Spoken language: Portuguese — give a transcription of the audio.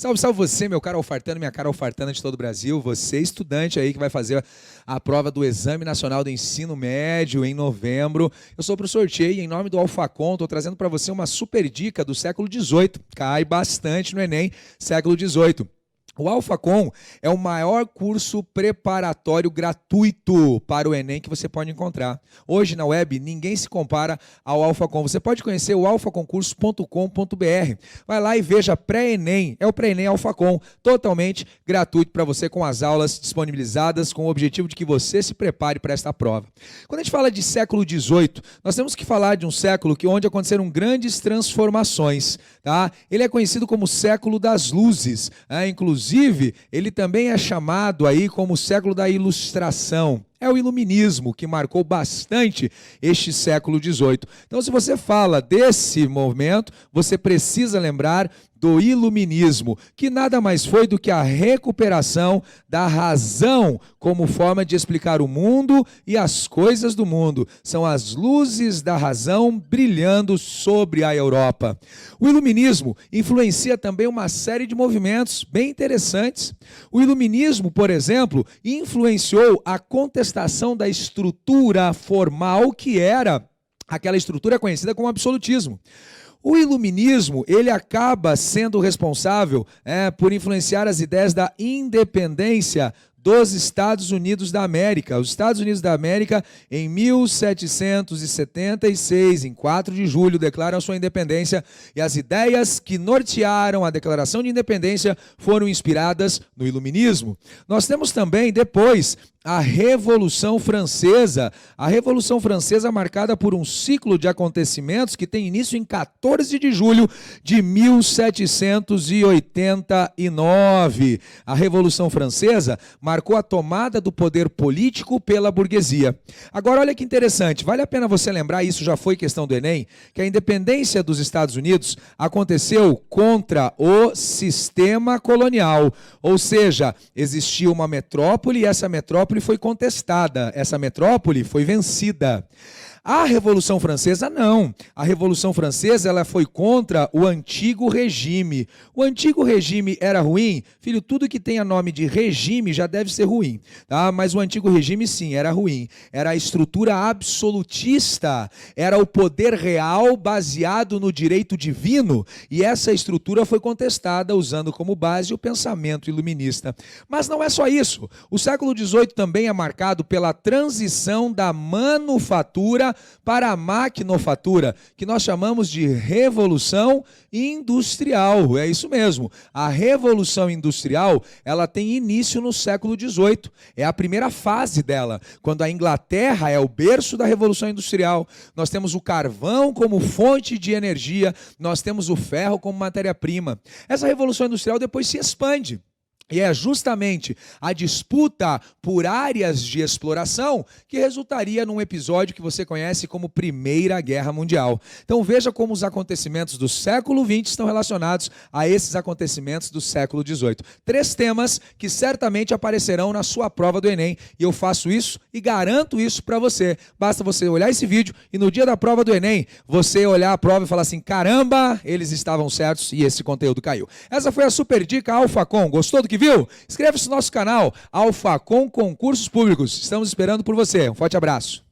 Salve, salve você, meu caro alfartano, minha cara alfartana de todo o Brasil. Você, estudante aí que vai fazer a prova do Exame Nacional do Ensino Médio em novembro. Eu sou o professor Tchê e em nome do Alfacom estou trazendo para você uma super dica do século XVIII. Cai bastante no Enem, século XVIII. O Alfacom é o maior curso preparatório gratuito para o Enem que você pode encontrar. Hoje na web ninguém se compara ao Alfacom. Você pode conhecer o alfaconcurso.com.br. Vai lá e veja pré-Enem. É o pré-Enem Alfacom, totalmente gratuito para você, com as aulas disponibilizadas, com o objetivo de que você se prepare para esta prova. Quando a gente fala de século XVIII, nós temos que falar de um século onde aconteceram grandes transformações. Tá? Ele é conhecido como século das luzes, inclusive ele também é chamado aí como o século da Ilustração. É o iluminismo que marcou bastante este século XVIII. Então, se você fala desse movimento, você precisa lembrar do iluminismo, que nada mais foi do que a recuperação da razão como forma de explicar o mundo e as coisas do mundo. São as luzes da razão brilhando sobre a Europa. O iluminismo influencia também uma série de movimentos bem interessantes. O iluminismo, por exemplo, influenciou a contestação da estrutura formal, que era aquela estrutura conhecida como absolutismo. O iluminismo, ele acaba sendo responsável por influenciar as ideias da independência dos Estados Unidos da América. Os Estados Unidos da América, em 1776, em 4 de julho, declaram sua independência, e as ideias que nortearam a Declaração de Independência foram inspiradas no iluminismo. Nós temos também, depois, a Revolução Francesa. A Revolução Francesa marcada por um ciclo de acontecimentos que tem início em 14 de julho de 1789. A Revolução Francesa marcou a tomada do poder político pela burguesia. Agora, olha que interessante, vale a pena você lembrar, isso já foi questão do Enem, que a independência dos Estados Unidos aconteceu contra o sistema colonial. Ou seja, existia uma metrópole e essa metrópole foi contestada, essa metrópole foi vencida. A Revolução Francesa não. A Revolução Francesa ela foi contra o antigo regime. O antigo regime era ruim? Filho, tudo que tenha nome de regime já deve ser ruim. Tá? Mas o antigo regime sim, era ruim. Era a estrutura absolutista. Era o poder real baseado no direito divino. E essa estrutura foi contestada usando como base o pensamento iluminista. Mas não é só isso. O século XVIII também é marcado pela transição da manufatura para a maquinofatura, que nós chamamos de Revolução Industrial. É isso mesmo. A Revolução Industrial, ela tem início no século XVIII. É a primeira fase dela, quando a Inglaterra é o berço da Revolução Industrial. Nós temos o carvão como fonte de energia, nós temos o ferro como matéria-prima. Essa Revolução Industrial depois se expande. E é justamente a disputa por áreas de exploração que resultaria num episódio que você conhece como Primeira Guerra Mundial. Então veja como os acontecimentos do século XX estão relacionados a esses acontecimentos do século XVIII. 3 temas que certamente aparecerão na sua prova do Enem. E eu faço isso e garanto isso para você. Basta você olhar esse vídeo e no dia da prova do Enem, você olhar a prova e falar assim, caramba, eles estavam certos e esse conteúdo caiu. Essa foi a super dica Alfacom. Gostou do que viu? Inscreva-se no nosso canal Alfacom Concursos Públicos. Estamos esperando por você. Um forte abraço.